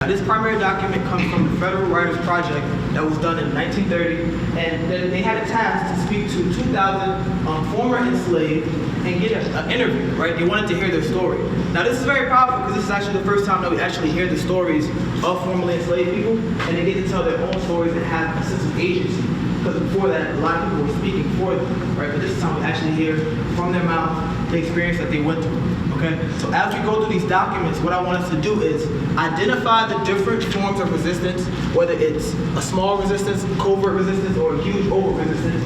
This primary document comes from the Federal Writers Project that was done in 1930, and they had a task to speak to 2,000 former enslaved and get an interview, right? They wanted to hear their story. Now this is very powerful because this is actually the first time that we actually hear the stories of formerly enslaved people, and they get to tell their own stories and have a sense of agency. Because before that, a lot of people were speaking for them, right? But this is how we actually hear from their mouth the experience that they went through, okay? So as we go through these documents, what I want us to do is identify the different forms of resistance, whether it's a small resistance, covert resistance, or a huge overt resistance.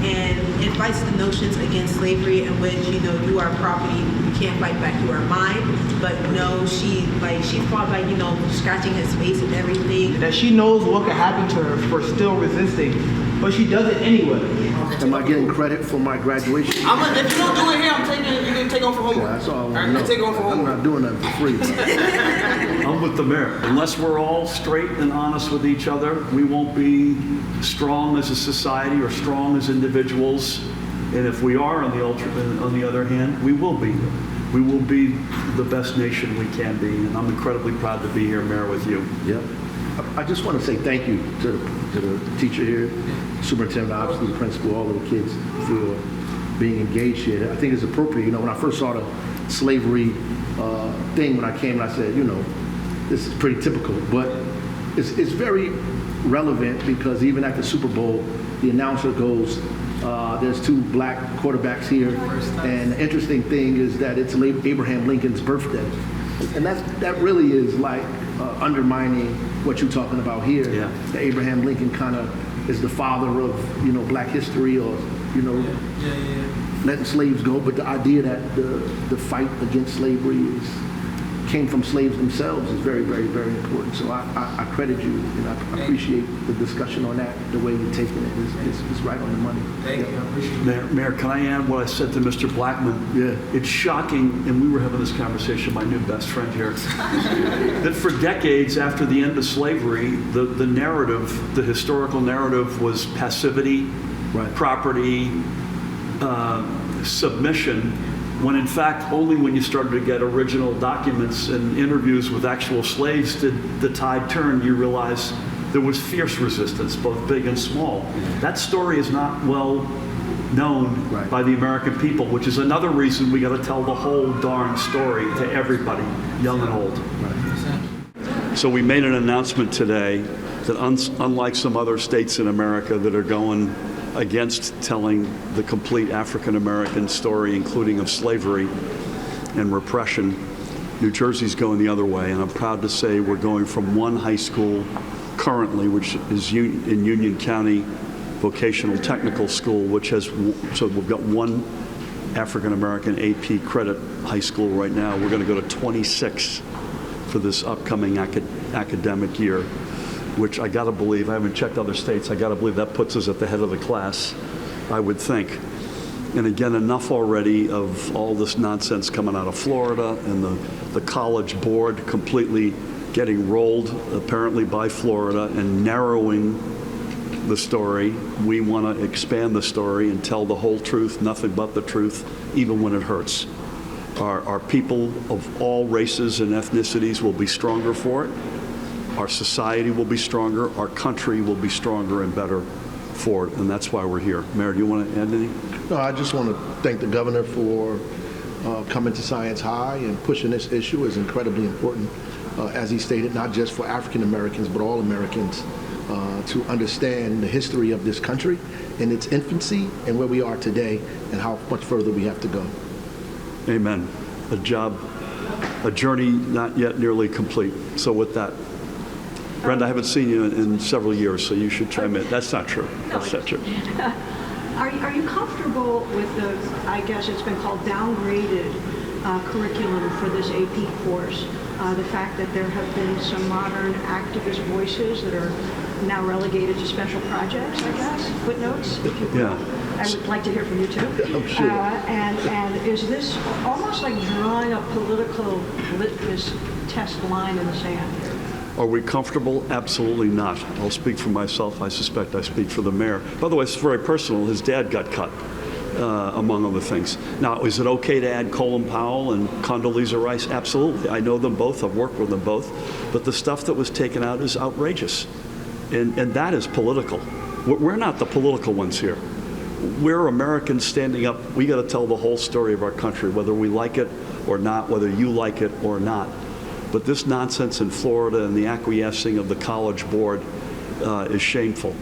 And it fights the notions against slavery in which, you are property, you can't fight back, you are mine. But no, she fought by, scratching his face and everything. That she knows what could happen to her for still resisting, but she does it anyway. Am I getting credit for my graduation? If you don't do it here, you're gonna take on for homework. Yeah, that's all I All want right, to take on know. for I'm homework. not doing that for free. I'm with the mayor. Unless we're all straight and honest with each other, we won't be strong as a society or strong as individuals. And if we are, on the other hand, we will be. We will be the best nation we can be. And I'm incredibly proud to be here, Mayor, with you. Yep. I just want to say thank you to the teacher here, superintendent, obviously the principal, all of the kids for being engaged here. I think it's appropriate. When I first saw the slavery thing when I came, I said, this is pretty typical, but it's very relevant because even at the Super Bowl, the announcer goes, there's 2 black quarterbacks here, and the interesting thing is that it's Abraham Lincoln's birthday, and that really is like undermining what you're talking about here. Yeah. That Abraham Lincoln kind of is the father of black history, or letting slaves go, but the idea that the fight against slavery came from slaves themselves is very, very, very important. So I credit you, and I appreciate the discussion on that. The way you're taking it is right on the money. Thank you, I appreciate it. Mayor, can I add what I said to Mr. Blackman? Yeah. It's shocking, and we were having this conversation, my new best friend here, that for decades after the end of slavery, the narrative, the historical narrative was passivity, Right. property, submission, when in fact only when you started to get original documents and interviews with actual slaves did the tide turn. You realize there was fierce resistance, both big and small. That story is not well known Right. by the American people, which is another reason we got to tell the whole darn story to everybody, young and old. So we made an announcement today that unlike some other states in America that are going against telling the complete African American story, including of slavery and repression, New Jersey's going the other way. And I'm proud to say we're going from one high school currently, which is in Union County Vocational Technical School, which has, so we've got one African American AP credit high school right now. We're going to go to 26 for this upcoming academic year, which I got to believe, I haven't checked other states, I got to believe that puts us at the head of the class, I would think. And again, enough already of all this nonsense coming out of Florida and the college board completely getting rolled, apparently by Florida, and narrowing the story. We want to expand the story and tell the whole truth, nothing but the truth, even when it hurts. Our people of all races and ethnicities will be stronger for it. Our society will be stronger. Our country will be stronger and better for it, and that's why we're here. Mayor, do you want to add anything? No, I just want to thank the governor for coming to Science High and pushing this issue. Is incredibly important, as he stated, not just for African Americans, but all Americans, to understand the history of this country in its infancy and where we are today and how much further we have to go. Amen. A journey not yet nearly complete. So with that, Brenda, I haven't seen you in several years, so you should chime in. That's not true. That's not true. Are you comfortable with the, I guess it's been called downgraded curriculum for this AP course? The fact that there have been some modern activist voices that are now relegated to special projects, I guess, footnotes, if you will. Yeah. I would like to hear from you too. I'm sure. And is this almost like drawing a political litmus test line in the sand here? Are we comfortable? Absolutely not. I'll speak for myself. I suspect I speak for the mayor. By the way, it's very personal. His dad got cut. among other things. Now, is it okay to add Colin Powell and Condoleezza Rice? Absolutely. I know them both. I've worked with them both. But the stuff that was taken out is outrageous. And that is political. We're not the political ones here. We're Americans standing up. We got to tell the whole story of our country, whether we like it or not, whether you like it or not. But this nonsense in Florida and the acquiescing of the College Board is shameful.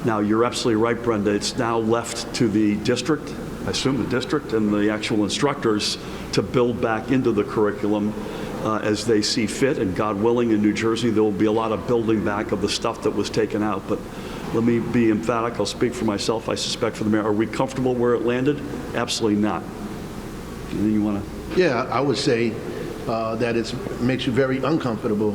Now, you're absolutely right, Brenda. It's now left to the district, I assume the district and the actual instructors, to build back into the curriculum as they see fit. And God willing, in New Jersey, there will be a lot of building back of the stuff that was taken out. But let me be emphatic. I'll speak for myself. I suspect for the mayor. Are we comfortable where it landed? Absolutely not. Anything you want to? Yeah, I would say that it makes you very uncomfortable,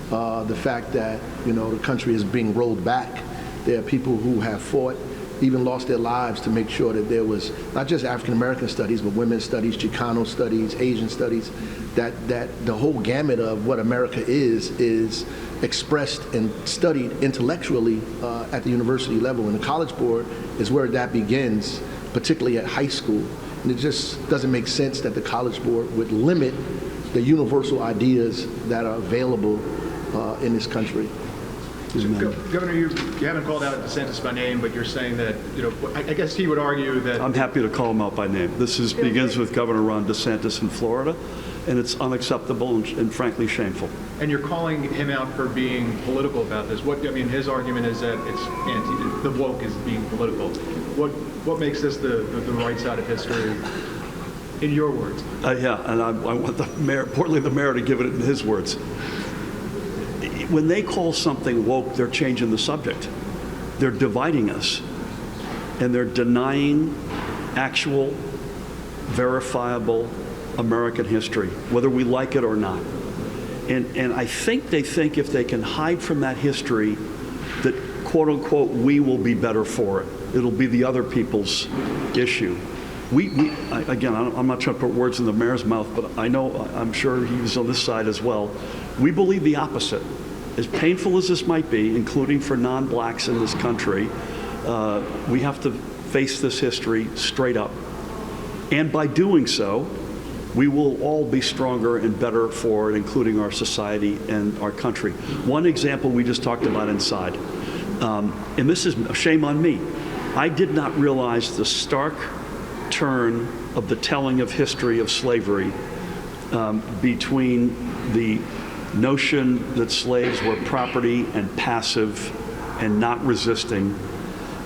the fact that, the country is being rolled back. There are people who have fought, even lost their lives to make sure that there was not just African-American studies, but women's studies, Chicano studies, Asian studies, that the whole gamut of what America is expressed and studied intellectually at the university level. And the College Board is where that begins, particularly at high school. And it just doesn't make sense that the College Board would limit the universal ideas that are available in this country. Governor, you haven't called out DeSantis by name, but you're saying that, I guess he would argue that... I'm happy to call him out by name. This begins with Governor Ron DeSantis in Florida, and it's unacceptable and frankly shameful. And you're calling him out for being political about this. His argument is that it's the woke is being political. What makes this the right side of history, in your words? Yeah, and I want the mayor, Portly the mayor, to give it in his words. When they call something woke, they're changing the subject. They're dividing us, and they're denying actual, verifiable American history, whether we like it or not. And I think they think if they can hide from that history, that, quote unquote, we will be better for it. It'll be the other people's issue. Again, I'm not trying to put words in the mayor's mouth, but I'm sure he's on this side as well. We believe the opposite. As painful as this might be, including for non-blacks in this country, we have to face this history straight up. And by doing so, we will all be stronger and better for it, including our society and our country. One example we just talked about inside, and this is a shame on me. I did not realize the stark turn of the telling of history of slavery between the notion that slaves were property and passive and not resisting,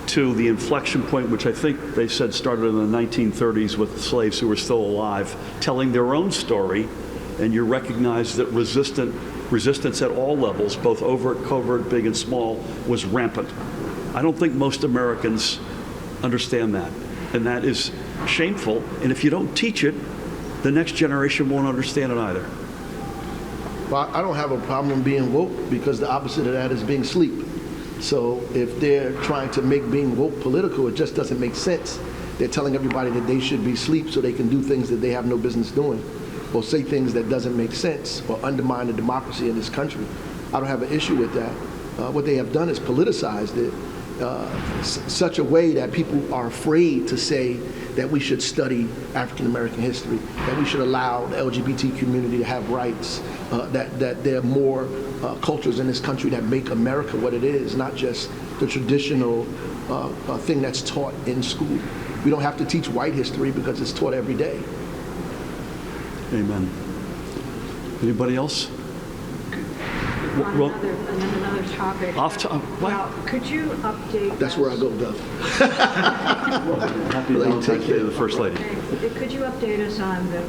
to the inflection point, which I think they said started in the 1930s with slaves who were still alive, telling their own story, and you recognize that resistance at all levels, both overt, covert, big and small, was rampant. I don't think most Americans understand that, and that is shameful, and if you don't teach it, the next generation won't understand it either. Well, I don't have a problem being woke, because the opposite of that is being sleep. So if they're trying to make being woke political, it just doesn't make sense. They're telling everybody that they should be asleep so they can do things that they have no business doing, or say things that doesn't make sense, or undermine the democracy in this country. I don't have an issue with that. What they have done is politicized it such a way that people are afraid to say that we should study African American history, that we should allow the LGBT community to have rights, that there are more cultures in this country that make America what it is, not just the traditional thing that's taught in school. We don't have to teach white history because it's taught every day. Amen. Anybody else? On another topic. Well, could you update That's us? where I go, Doug. Happy Valentine's Day to the First Lady. Could you update us on the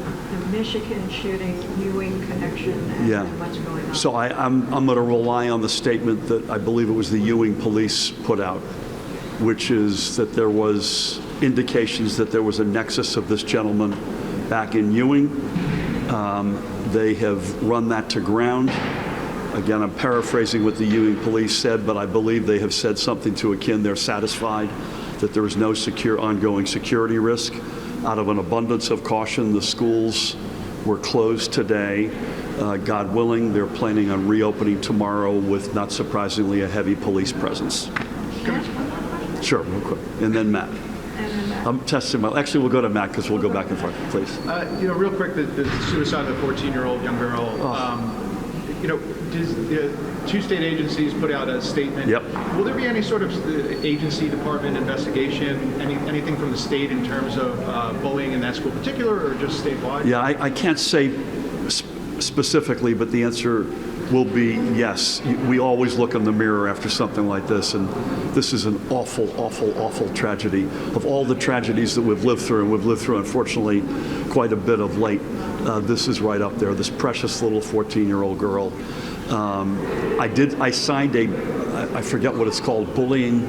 Michigan shooting, Ewing connection, and what's going on? So I'm going to rely on the statement that I believe it was the Ewing police put out, which is that there was indications that there was a nexus of this gentleman back in Ewing. They have run that to ground. Again, I'm paraphrasing what the Ewing police said, but I believe they have said something to akin. They're satisfied that there is no ongoing security risk. Out of an abundance of caution, the schools were closed today. God willing, they're planning on reopening tomorrow with, not surprisingly, a heavy police presence. Can I ask one more question? Sure, real quick. And then Matt. and Matt. I'm testing my, actually, we'll go to Matt because we'll go back and forth, please. Real quick, the suicide of the 14-year-old young girl. Two state agencies put out a statement. Yep. Will there be any sort of agency, department investigation, anything from the state in terms of bullying in that school in particular, or just statewide? Yeah, I can't say specifically, but the answer will be yes. We always look in the mirror after something like this, and this is an awful, awful, awful tragedy. Of all the tragedies that we've lived through, and we've lived through, unfortunately, quite a bit of late, this is right up there, this precious little 14-year-old girl. I signed I forget what it's called, bullying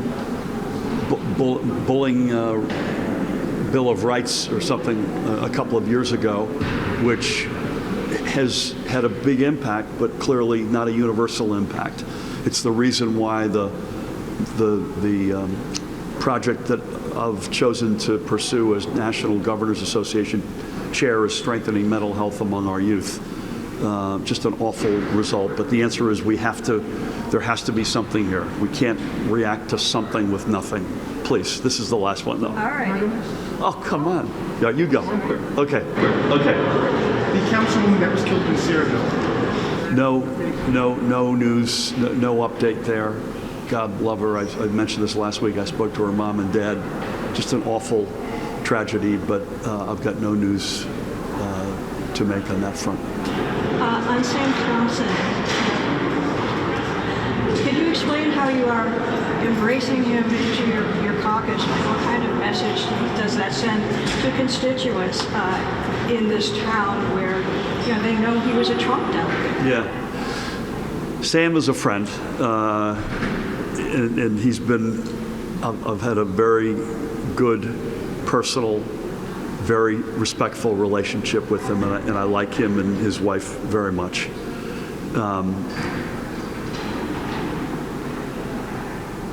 Bill of Rights or something a couple of years ago, which has had a big impact, but clearly not a universal impact. It's the reason why the project that I've chosen to pursue as National Governors Association chair is strengthening mental health among our youth. Just an awful result, but the answer is there has to be something here. We can't react to something with nothing. Please, this is the last one though. All right. Oh, come on. Yeah, you go. Okay. The councilwoman that was killed in Cedarville. No news, no update there. God love her. I mentioned this last week. I spoke to her mom and dad. Just an awful tragedy, but I've got no news to make on that front. On Sam Thompson, could you explain how you are embracing him into your caucus? What kind of message does that send to constituents in this town where they know he was a Trump delegate? Yeah. Sam is a friend, and he's been, I've had a very good personal, very respectful relationship with him, and I like him and his wife very much.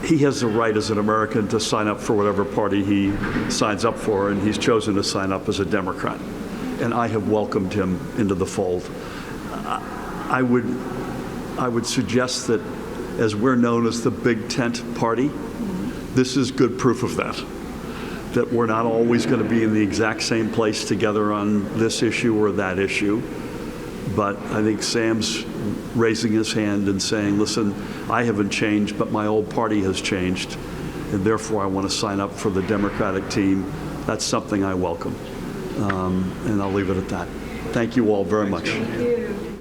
He has the right as an American to sign up for whatever party he signs up for, and he's chosen to sign up as a Democrat. And I have welcomed him into the fold. I would suggest that as we're known as the Big Tent Party, this is good proof of that we're not always going to be in the exact same place together on this issue or that issue. But I think Sam's raising his hand and saying, listen, I haven't changed, but my old party has changed, and therefore I want to sign up for the Democratic team. That's something I welcome. And I'll leave it at that. Thank you all very much. Thank you.